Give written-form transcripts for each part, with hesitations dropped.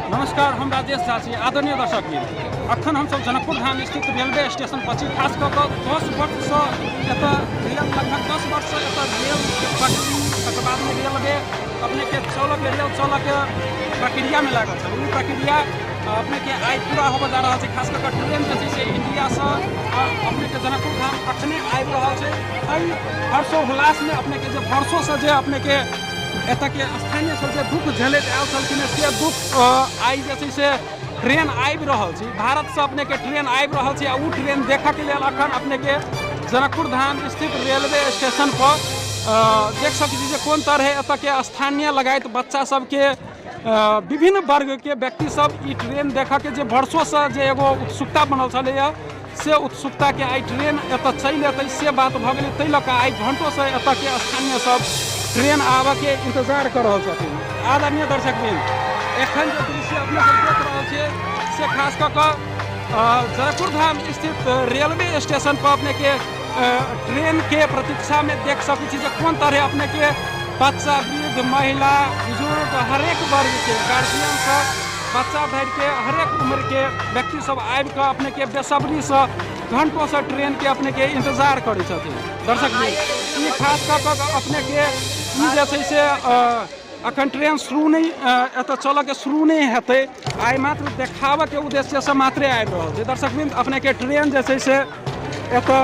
नमस्कार, हम राजेश झा छी। आदरणीय दर्शक अखन हम सब जनकपुर धाम स्थित रेलवे स्टेशन पर छी। खास कऽ 10 वर्ष से एतऽ रेल लगभग 10 वर्ष से एतऽ रेल पटरी तकर बाद में रेलवे अपने के रेल चलऽ के प्रक्रिया में लागल छल। ई प्रक्रिया अपने के आइ पूरा होबऽ जा रहल छै। खास कऽ ट्रेन जे छै इंडिया से अपने के जनकपुर धाम अखने आबि रहल छै। एहि हर्षोल्लास में अपने के वर्षों से जे अपने के एतऽ के स्थानीय सब जे दुख झेलैत आयल छलखिन से दुख आइ जे छै से ट्रेन आबि रहल छै। भारत से अपने के ट्रेन आबि रहल छै। उ ट्रेन देखऽ के लेल अखन अपने के जनकपुर धाम स्थित रेलवे स्टेशन पर देख सकै छी जे कोन तरह एतऽ के स्थानीय लगायत बच्चा सबके विभिन्न वर्ग के व्यक्ति सब ई ट्रेन देखऽ के जे वर्षों से जे एगो उत्सुकता बनल छलैया से उत्सुकता के आइ ट्रेन एतऽ चलि एतै से बात भऽ गेलै। ताहि लऽ कऽ आइ घंटों से एतऽ के स्थानीय सब ट्रेन आबऽ के इंतजार कर रहल छथिन। आदरणीय दर्शक एखन जो दृश्य अपने सब देख रहल छियै से खास कऽ जनकपुर धाम स्थित रेलवे स्टेशन पर अपने के ट्रेन के प्रतीक्षा में देख सकै छी जे कोन तरह अपने के बच्चा, वृद्ध, महिला, बुजुर्ग हरेक वर्ग के गार्जियन सब बच्चा धरि के हरेक उम्र के व्यक्ति सब आबि कऽ अपने के बेसब्री से घंटों से ट्रेन के अपने के इंतजार करै छथिन। दर्शक ई खास कऽ अपने के जे छै से अखन ट्रेन शुरू नहीं एतऽ चलऽ के शुरू नहीं हेतै। आइ मात्र देखाबऽ के उद्देश्य से मात्रे आबि रहल छै। दर्शकवृन्द अपने के ट्रेन जे छै से एतऽ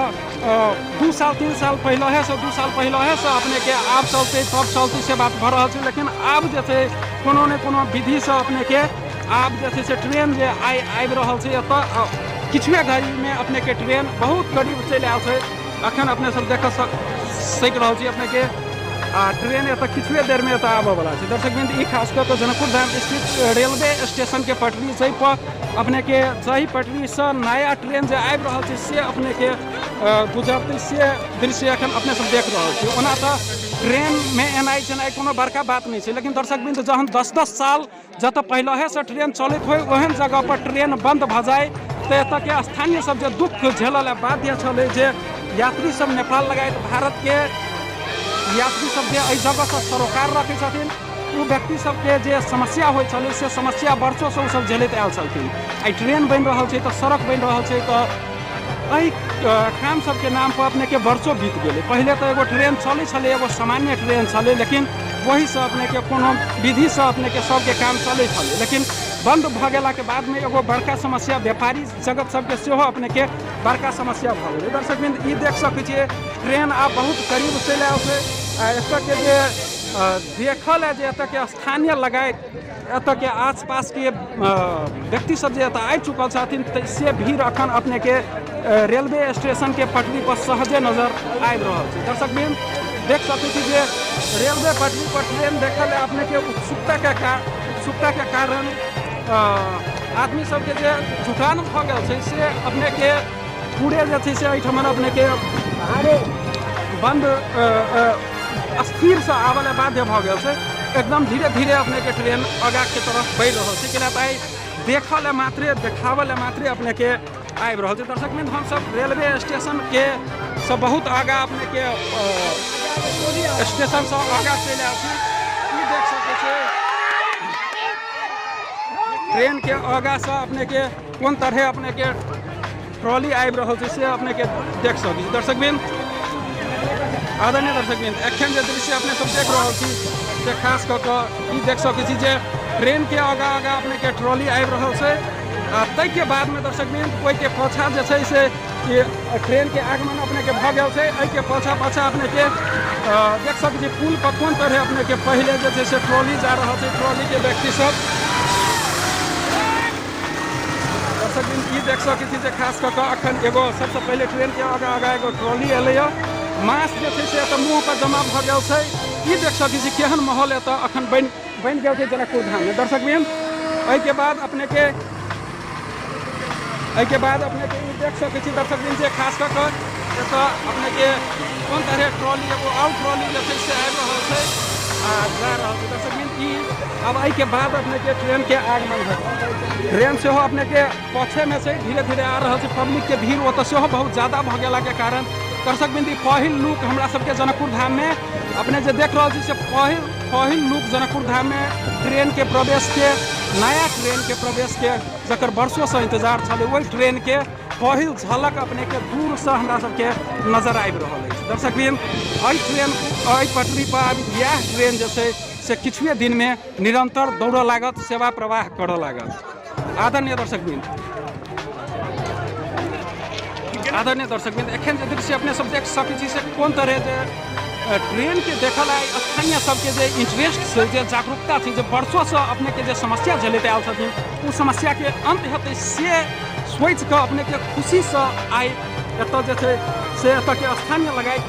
2 साल 3 साल पहले से 2 साल पहले से अपने के आब चलते तब चलते से बात भऽ रहल छै। लेकिन आब जे छै कोनो ने कोनो विधि से अपने के आब जे छै से ट्रेन जे आबि रहल छै एतऽ किछुए घड़ी में अपने के ट्रेन बहुत करीब चलि आयल छै। अखन अपने सब देख सक रहल छी अपने के ट्रेन एतऽ किछुए देर में एतऽ आबऽ वाला छै। दर्शकवृन्द ई खास कऽ जनकपुर धाम स्थित रेलवे स्टेशन के पटरी जै पर अपने के जही पटरी से नया ट्रेन जे आबि रहल छै से अपने के गुजरतै से दृश्य अखन अपने सब देख रहल छी। ओना तऽ ट्रेन में एनाइ जेनाइ कोनो बड़का बात नहीं छै। लेकिन दर्शकवृन्द जहन 10-10 साल जतऽ पहले से ट्रेन चलैत होइ ओहन जगह पर ट्रेन बंद भऽ जाए तऽ एतऽ के स्थानीय सब जे दुख झेलऽ ले बाध्य छलै जे यात्री सब नेपाल लगायत भारत के यात्री सब जे एहि जगह से सरोकार रखै छथिन उ व्यक्ति सबके जे समस्या होइ छलै से समस्या वर्षों से सब झेलैत आयल छलखिन। आइ ट्रेन बनि रहल छै तऽ सड़क बनि रहल छै तऽ एहि काम सबके नाम पर अपने के वर्षों बीत गेलै। पहले तो एगो ट्रेन चलै छलै, एगो सामान्य ट्रेन छलै, लेकिन वही से अपने के कोनो विधि से अपने के सबके काम चलै छलै। लेकिन बंद भऽ गेला के बाद में एगो बड़का समस्या व्यापारी जगत सबके सेहो अपने के बड़का समस्या भऽ गेलै। दर्शकवृन्द ई देख सकै छियै ट्रेन आब बहुत करीब चलि आयल छै। एतऽ के जे देखल है जे एतऽ के स्थानीय लगायत एतऽ के आसपास के व्यक्ति सब जे एतऽ आबि चुकल छथिन से भीड़ अखन अपने के रेलवे स्टेशन के पटरी पर सहजे नजर आबि रहल छै। दर्शकवृन्द देख सकै छी जे रेलवे पटरी पर ट्रेन देखल है अपने के उत्सुकता के कारण आदमी सबके जे जुटान भऽ गेल छै से अपने के पूरे जे छै से एहिठमन अपने के बंद अस्थिर से आबऽ ले बाध्य भऽ गेल छै। एकदम धीरे धीरे अपने के ट्रेन आगा के तरफ बढ़ि रहल छै। कैला तऽ देखऽ ले मात्रे देखावऽ ले मात्रे अपने के आबि रहल छै। दर्शकवृन्द हम सब रेलवे स्टेशन के से बहुत आगा अपने के स्टेशन से आगा चलि आयल छी। ई देख सकै छै ट्रेन के आगा से अपने के कोन तरह अपने के ट्रॉली आबि रहल छै से अपने के देख सकै छी। दर्शकवृन्द आदरणीय दर्शकवृन्द एखन जे दृश्य अपने सब देख रहल छी से खास कऽ ई देख सकै छी जे ट्रेन के आगा अपने के ट्रॉली आबि रहल छै। ताहि के बाद में दर्शकवृन्द ओहि के पाछा जे छै से ट्रेन के आगमन अपने के भऽ गेल छै। एहि के पाछा अपने के देख सकै छी पुल पर कोन तरह अपने के पहले जे छै से ट्रॉली जा रहल छै। ट्रॉली के व्यक्ति सब दर्शकवृन्द ई देख सकै छी जे खास कऽ अखन एगो सबसे पहले ट्रेन के आगा एगो ट्रॉली एलैया। मास जे छै से एतऽ मुँह पर जमा भऽ गेल छै। ई देख सकै छी केहन माहौल एतऽ अखन बनि गेल छै जनकपुर धाम में। दर्शकवृन्द एहि के बाद अपने के ई देख सकै छी दर्शकवृन्द जे खास कऽ एतऽ अपने के कोन तरह ट्रॉली एगो आउट ट्रॉली जे छै से आबि रहल छै जा रहल छै। दर्शकवृन्द ई अब एहि के बाद अपने के ट्रेन के आगमन है। ट्रेन सेहो अपने के पछे में से धीरे धीरे आ रहल छै। पब्लिक के भीड़ ओतऽ सेहो बहुत ज़्यादा भऽ गेला के कारण दर्शकवृन्द पहिल लुक हमरा सबके जनकपुर धाम में अपने जे देख रहल छी से पहिल लुक जनकपुर धाम में ट्रेन के प्रवेश के नया ट्रेन के प्रवेश के जकर वर्षों से इंतजार छले वही ट्रेन के पहिल झलक अपने के दूर से हमरा सबके नजर आबि रहल अछि। दर्शकबिन ट्रेन पटरी पर आब यह ट्रेन जे छै से किछुए दिन में निरंतर दौड़ लागत, सेवा प्रवाह करऽ लागत। आदरणीय दर्शकबिन एखन जे दृश्य अपने सब देख सकै छी से कोन तरह जे ट्रेन के देखल आइ स्थानीय सबके जे इंटरेस्ट से जे जागरूकता थी जे वर्षों से अपने के जे समस्या झेलते आयल छथिन उ समस्या के अंत हेतै से सोच के अपने के खुशी से आइ एतऽ जे छै से एतऽ के स्थानीय लगायत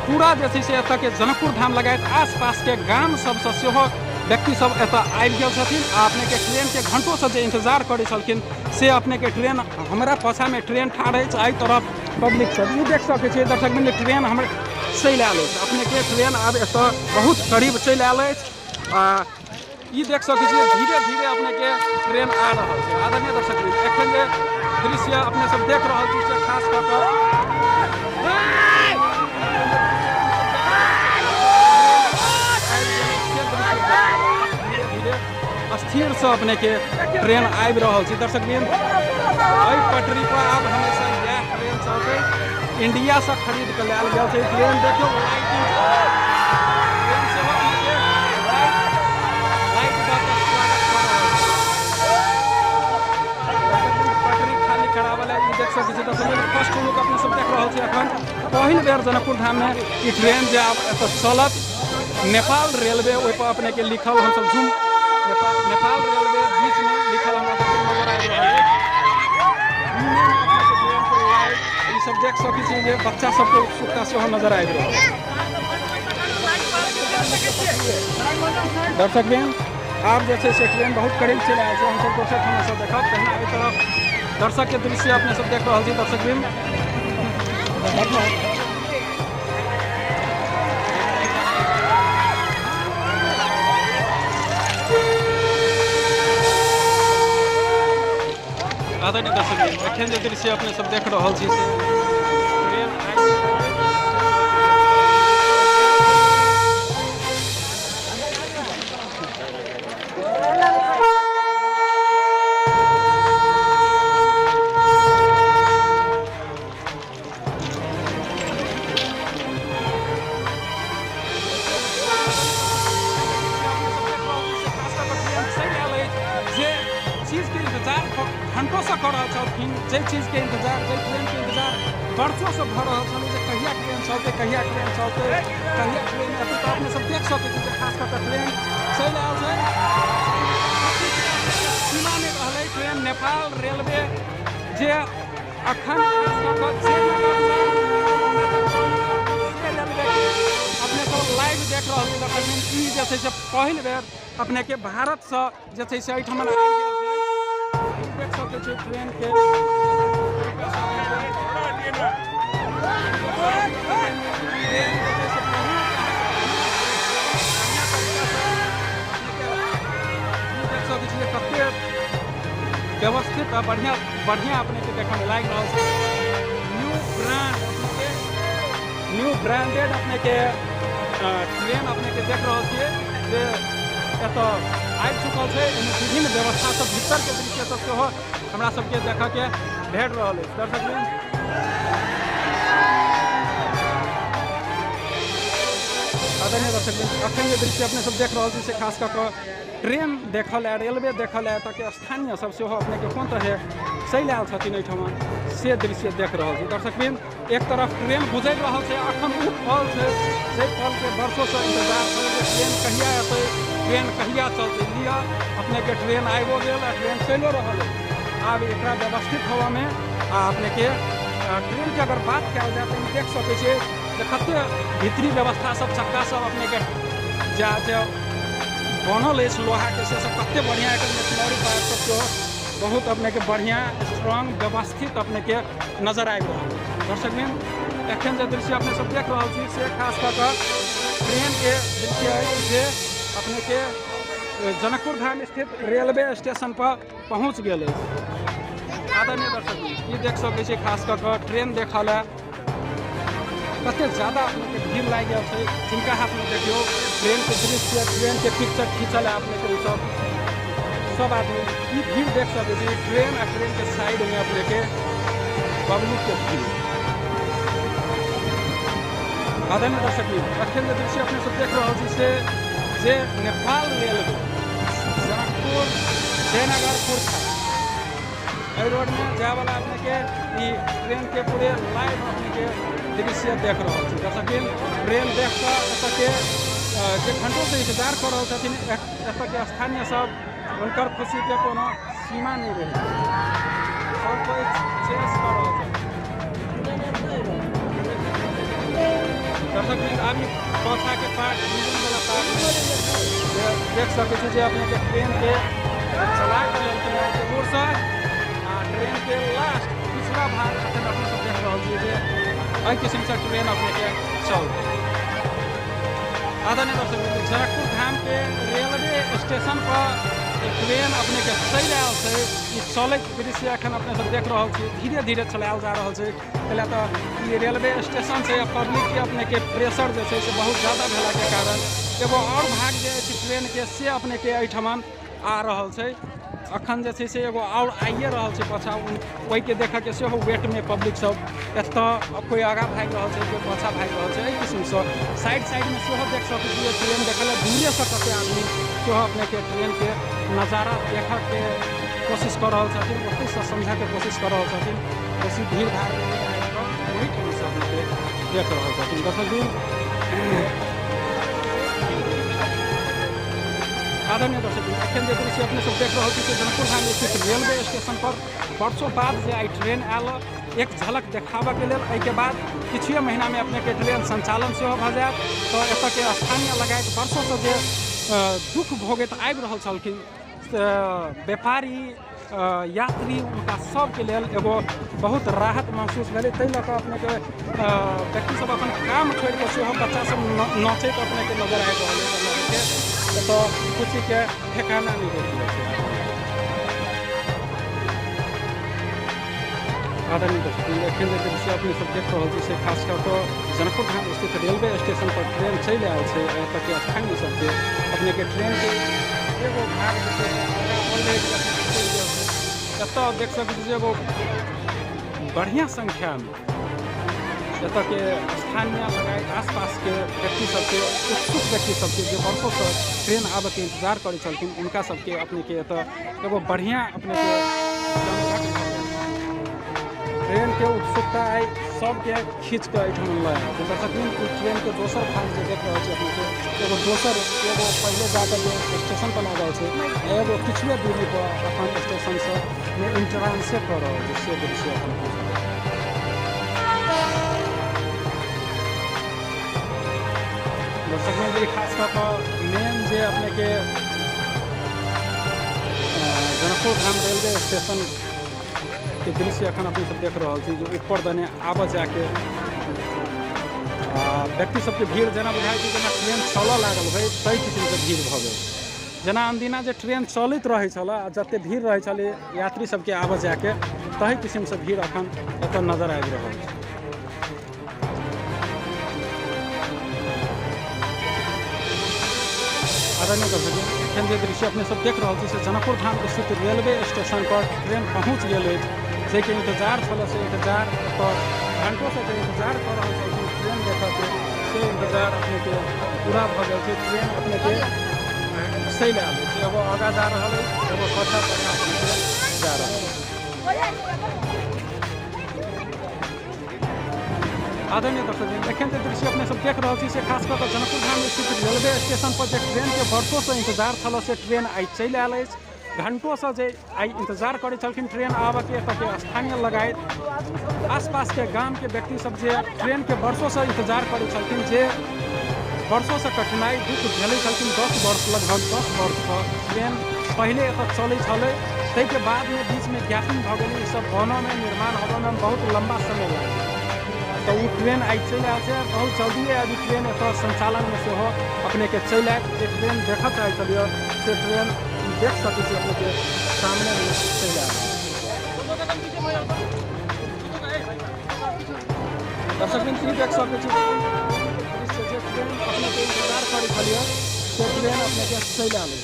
पूरा जे छै से एतऽ के जनकपुर धाम लगायत आसपास के गाम सबसँ सेहो व्यक्ति सब एतऽ आबि गेल छथिन आ अपने के ट्रेन के घंटों से जे इंतजार करै छलखिन से अपने के ट्रेन हमरा पाछा में ट्रेन ठाड़ अछि। एहि तरफ पब्लिक सब ई देख सकै छियै दर्शकबिन ट्रेन हमर चलि आयल अछि, अपने के ट्रेन आब एतऽ बहुत करीब चलि आयल अछि आ ई देख सकै छियै धीरे धीरे अपने के ट्रेन आ रहल छै। आदरणीय दर्शकबिन एखन जे दृश्य अपने सब देख रहल छी से खास कऽ कऽ स्थिर से अपने के ट्रेन आबि रहल छी। दर्शकबिन पटरी पर आब हमेशा यह ट्रेन चलते इंडिया से खरीद के लायल गेल छै ट्रेन। देखियो लाइटिंग ट्रेन से लाइट दऽ के स्वागत कर रहल छै। पटरी खाली करावल ई देख सकै छी दर्शकबिन फर्स्ट लुक अपने सब देख रहल छी। एखन पहिल बेर जनकपुर धाम में ई ट्रेन जे आब एतऽ चलत नेपाल रेलवे ओहि पर अपने के लिखल हम सब जूम नेपाल रेलवे बीच में लिखल हमरा सबके नजर आबि रहल अछि। ई सब देख सकै छी जे बच्चा सबके उत्सुकता सेहो नजर आबि रहल अछि। दर्शकबिन आब जे छै से ट्रेन बहुत करीब चलि आयल छै, हम सब दोसर ठाम से देखब पहिने एहि तरफ दर्शक के दृश्य अपने सब देख रहल छी। दर्शकबिन आदरणीय दर्शकबिन एखन जे दृश्य अपने सब देख रहल छी से ट्रेन घंटों से कर रहा छथिन जे चीज के इंतजार जे ट्रेन के इंतजार वर्षों से भऽ रहल छल जे कहिया ट्रेन चलते कहिया ट्रेन एतऽ तऽ अपने सब देख सकै छी जे खास कऽ कऽ ट्रेन चलि आयल छै। सीमा में रहलै ट्रेन नेपाल रेलवे जे अखन अपने सब लाइव देख रहल छी। दर्शकबिन ई जे छै से पहिल बेर अपने के भारत से जे छै से एहिठाम आबि गेल देख सकै छी ट्रेन के कते व्यवस्थित आ बढ़िया अपने के देखने लागि रहल छै। न्यू ब्रांडेड अपने के ट्रेन अपने के देख रहल छियै जे एतऽ आबि चुकल छै। विभिन्न व्यवस्था सब भीतर के दृश्य सब सेहो हमरा सबके देखऽ के भेट रहल अछि। दर्शकबिन आदरणीय दर्शकबिन अखन जे दृश्य अपने सब देख रहल छी से खास कऽ ट्रेन देखल है रेलवे देखल है एतऽ के स्थानीय सब सेहो अपने के कोन तरह चलि आयल छथिन एहिठाम से दृश्य देख रहल छी। दर्शकबिन एक तरफ ट्रेन गुजरि रहल छै, अखन ओ पल छै जे पल के वर्षों से इंतजार छै जे ट्रेन कहिया एतै ट्रेन कहिया चलतै। लिअ अपने के ट्रेन आबिओ गेल आ ट्रेन चलिओ रहल अछि। आब एकरा व्यवस्थित होबऽ में आ अपने के ट्रेन के अगर बात कयल जाए तऽ देख सकै छियै जे कते भीतरी व्यवस्था सब चक्का सब अपने के जे बनल अछि लोहा के से सब कते बढ़िया एकर मशीनरी पार्ट सब सेहो बहुत अपने के बढ़िया स्ट्रांग व्यवस्थित अपने के नजर आबि रहल अछि। दर्शकबिन एखन जे दृश्य अपने सब देख रहल छी से खास कऽ ट्रेन के दृश्य अछि जे अपने के जनकपुर धाम स्थित रेलवे स्टेशन पर पहुँच गेल अछि। आदरणीय दर्शकबिन ई देख सकै छी खास कऽ ट्रेन देखल है कते ज़्यादा अपने के भीड़ लाग गया है। जिनका हाथ में देखियो ट्रेन के दृश्य, ट्रेन के पिक्चर खींचल है अपने के सब आदमी ये भीड़ देख सकते हैं। ट्रेन और ट्रेन के साइड में अपने के पब्लिक के भीड़। आदरणीय दर्शक अखन जो दृश्य अपने सब देख रहा से जे नेपाल रेलवे जनकपुर जयनगर पुरखा रोड में जाए वाला अपने के ट्रेन के पूरे लाइव अपने के दृश्य देख रहा है। जैसा कि ट्रेन देख कर के घंटों से इंतजार कर रहे एत के स्थानीय सब उनकर खुशी के कोनो सीमा नहीं रही। सब कोई चेस कर रहा है। दर्शक अभी पौछा के पार्ट इंजन वाला पार्ट देख सकते हैं। अपने के ट्रेन के चला कर दूर से ट्रेन के लास्ट पिछला भाग अपने सब देख रहा है। किस्म से ट्रेन अपने के चल आदरणीय दर्शक जनकपुर धाम के रेलवे स्टेशन पर ट्रेन अपने के चल आयल है। चलत दृश्य अखन अपने सब देख रहा है। धीरे धीरे चलायल जा रहा है। पहले तो ये रेलवे स्टेशन से पब्लिक के अपने के प्रेशर जो है बहुत ज़्यादा भेला के कारण एगो और भाग जो ट्रेन के से अपने के एठमन आ रहा है। अखन जो है एगो और आइए रहा है पाछा वही के देख के सेहो वेट में पब्लिक सब एत कोई आगा भाग रहा है कोई पाछा भाग रहा है। किस्म से साइड में सेहो देख सकते हैं। ट्रेन देखल दूरे से कते आदमी सेहो अपने के ट्रेन के नज़ारा देख के कोशिश कर रहा है। ओते से समझा के कोशिश कर रहा है। बेसी भीड़ भाड़ में नहीं आएगा वही ठाम से अपने के देख रहा है। दर्शक आदरणीय दर्शक अखन जो दृश्य अपने सब देख रहा है कि जनकपुर धाम स्थित रेलवे स्टेशन पर वर्षों बाद जो आई ट्रेन आयल एक झलक देखाबे के लिए। के बाद किछ महीना में अपने के ट्रेन संचालन से भ जाए तो एत के स्थानीय लगाए वर्षों से जो दुख भोगत आबि रहल छलखिन व्यापारी यात्री उनका सबके लिए एगो बहुत राहत महसूस भेलै। ताहि लऽ कऽ अपने के व्यक्ति सब अपन काम छोड़ के सेहो बच्चा सब नाचैत अपने के नजर आबि रहल है। तो खुशी के ठेकाना नहीं देखिए। आदरणीय दर्शक एखन दृश्य अपने सब देख रहा है खास कर तो जनकपुर धाम स्थित रेलवे स्टेशन पर ट्रेन चल आयल है। एत के स्थानीय सब अपने के ट्रेन के एगो भाग एत देख सकते एगो बढ़िया संख्या में एत के स्थानीय लगाए आसपास के व्यक्ति सबके उत्सुक व्यक्ति सबके जो वर्षों से ट्रेन आबे के इंतजार करे चलखिन उनका सबके अपने के एत एगो बढ़िया अपने के ट्रेन के उत्सुकता आई सबके खींच के एठन लाए। दर्शक ट्रेन के दोसर भाग जो देख रहे अपने के एगो दोसर एगो पहले जाकर जो स्टेशन पर लगा है एगो किछुए दूरी पर अपन स्टेशन से इंटरांसे कर रहा है जिससे दृश्य अपने दर्शक में खास कर मेन जो अपने के जनकपुर धाम रेलवे स्टेशन के दृश्य अखन अपने सब देख रहा है। जो ऊपर दने आब जाके व्यक्ति सबके भीड़ जना बुझाई जना ट्रेन चल लागल है तई किस्म के भीड़ भ गई। जना अनदिना जो ट्रेन चलत रहे जते भीड़ रहे यात्री सबके आब जाके तही किस्म से भीड़ अखन एत नजर आबि रहा है। आदरणीय दर्शक एखन जो दृश्य अपने सब देख रहा है जनकपुर धाम स्थित रेलवे स्टेशन पर ट्रेन पहुँच गए जे के इंतजार छल से इंतजार घंटों से इंतजार कर रहा है। ट्रेन देख के से इंतजार अपने के पूरा भ गए। ट्रेन अपने के सही आयल है एगो आगा जा रहा है एगो पाछा जा रहा है। आदरणीय दर्शक एखन जो दृश्य अपने सब देख रहा है खास कर जनकपुर धाम स्थित रेलवे स्टेशन पर जो ट्रेन के वर्षों से इंतजार छल से ट्रेन आई चल आयल है। घंटों से जो आई इंतजार करे चलखिन ट्रेन आबे के एत के स्थानीय लगाए आसपास के गांव के व्यक्ति सब जो ट्रेन के वर्षों से इंतजार करे चलखिन जे वर्षों से कठिनाई दुख झेले चलखिन। 10 वर्ष लगभग 10 वर्ष पर ट्रेन पहले एत चले छले तै के बाद में बीच में गैपिंग भ गेलै। सब बनने में निर्माण होने में बहुत लंबा समय लगे तो वो ट्रेन आई चल आए थे बहुत जल्दी अभी ट्रेन एत संचालन में से हो अपने के चल आए। ट्रेन देखत आए चलिए से ट्रेन देख सकते अपने के सामने में चल आए। दर्शक बिन ई देख सकै छी दृश्य जे ट्रेन अपने के इंतजार करै छलिए से ट्रेन अपने के चलि आलै।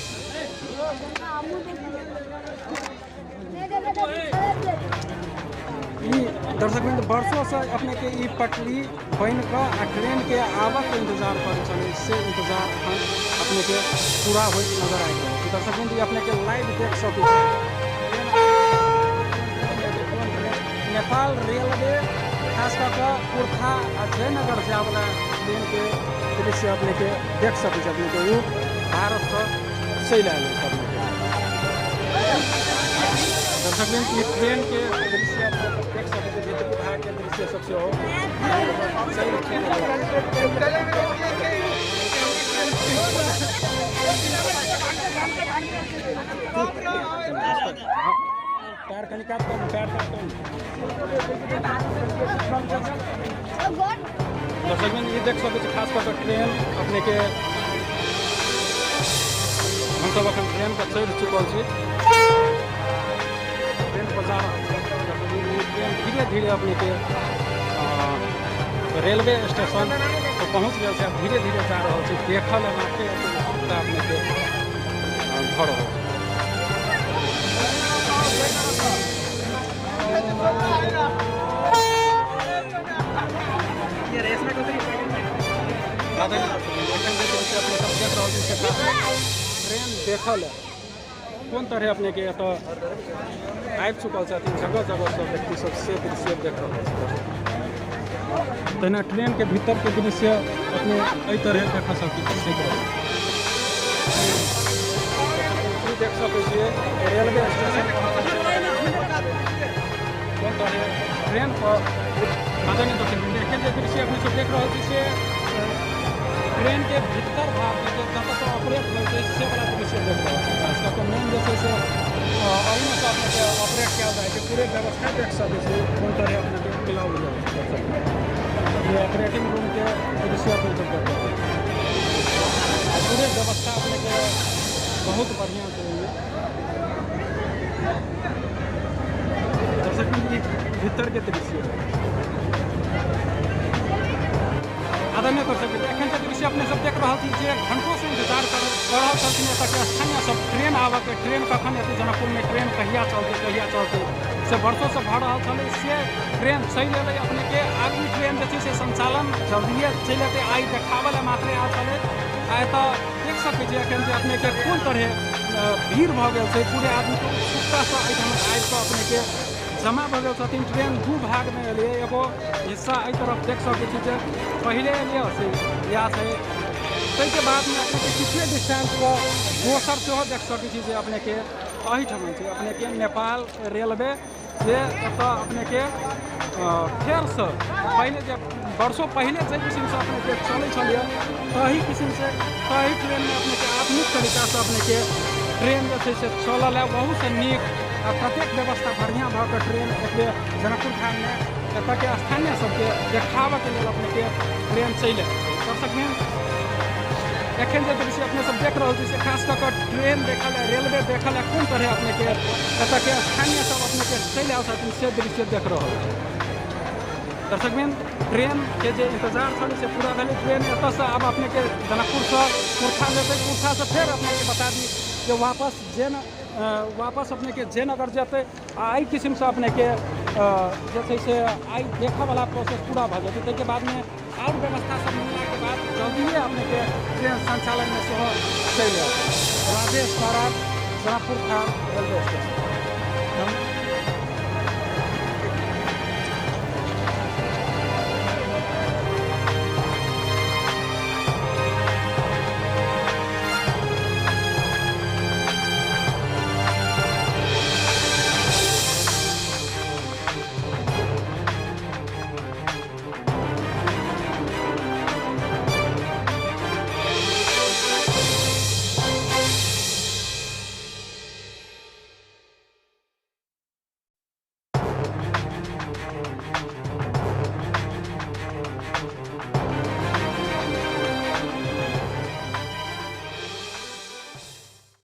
दर्शक बिंदु वर्षों से अपने के ई पटरी बन कर आ ट्रेन के आबक इंतजार कर से इंतजार अपने के पूरा हो नजर आए। दर्शक बिंदु अपने के लाइव देख सके नेपाल रेलवे खास करके कुर्था आ जयनगर जाए वाला ट्रेन के दृश्य अपने के देख सके अपने के वो भारत से चल आए अपने के। दर्शक बिंदु ट्रेन के दृश्य देख सकते हैं विभाग के दृश्य सबसे हो पैर का निकाल पैर का दर्शक बिंदु ये देख सकते खास कर ट्रेन अपने के हम सब अखन ट्रेन का चढ़ चुकल छी धीरे धीरे अपने के रेलवे स्टेशन तो पहुँच गए हैं। धीरे धीरे जा रहा है देखल अपने के भर रहा ट्रेन देखल कौन तरह अपने के तो आबि चुकल जगह जगह सब व्यक्ति सब से दृश्य देख रहा है। तहिना ट्रेन के भीतर के दृश्य अपने एहि तरह देख सकते देख सकै रेलवे स्टेशन कौन तरह ट्रेन पर आदरणीय दर्शक दृश्य अपने सब देख रहा है ट्रेन के भीतर भाग में जब तक ऑपरेट होते से वाला दृश्य देख रहा है। खास करके मेन जैसे से अभी से अपने के ऑपरेट किया जाए कि पूरे व्यवस्था देख सकते कौन तरह अपने के मिलाव हो जाए ये ऑपरेटिंग रूम के दृश्य अपने सब देख रहे हैं। पूरे व्यवस्था अपने के बहुत बढ़िया दर्शक भीतर के दृश्य आदरणीय दर्शक एखन के दृश्य अपने सब देख रहा थी घंटों से इंतजार कर रहा था स्थानीय सब ट्रेन आवे के ट्रेन कखन एते जनकपुर में ट्रेन कहिया चलते से वर्षों से भर रहा था से ट्रेन चल अल अपने के आगू ट्रेन जे संचालन जल्दिए चल अतै आई देखावे मात्रे आ चले आए तो देख सकै छी एखन अपने के कोन तरह भीड़ भ गेल छै पूरे आदमी के उत्सुकता से आबि कऽ अपने के जमा भ गेल छथिन। ट्रेन दू भाग में एलिए एगो हिस्सा एहि तरफ देख सकै छी पहले एलिए से या से ताहिके बाद में अपने के किछुए डिस्टेंस पर दोसर सेहो देख सकै छी अपने के एहिठाम छै अपने के नेपाल रेलवे जे एतऽ अपने के फेर से पहले जब वर्षों पहले जे किस्म से अपने के चलै छलिए तही किस्म से तही ट्रेन में अपने के आधुनिक तरीका से अपने के ट्रेन जे छै से चलल है बहुत से नीक प्रत्येक व्यवस्था बढ़िया भऽ ट्रेन एक जनकपुर धाम में एतऽ के स्थानीय सबके देखावे के लिए अपने के ट्रेन चल दर्शक एखन जे दृश्य अपने सब देख रहे से खास कर ट्रेन देखल है रेलवे देखल है कौन तरह अपने के एतऽ के स्थानीय सब अपने के चल आए से दृश्य देख रहे दर्शक ट्रेन के जे इंतजार छल से पूरा भेल। ट्रेन एतऽ से अब अपने के जनकपुर से कुर्था जेतै कुर्था से फिर अपने के बता दी कि वापस अपने के जयनगर जेतै आई किस्म से अपने के जे से आई देखा वाला प्रोसेस पूरा भ जेतै ताहिके बाद में और व्यवस्था सब मिलने के बाद जल्दी अपने के ट्रेन संचालन में सेहो चल राजेश महाराज जनकपुर धाम रेलवे स्टेशन।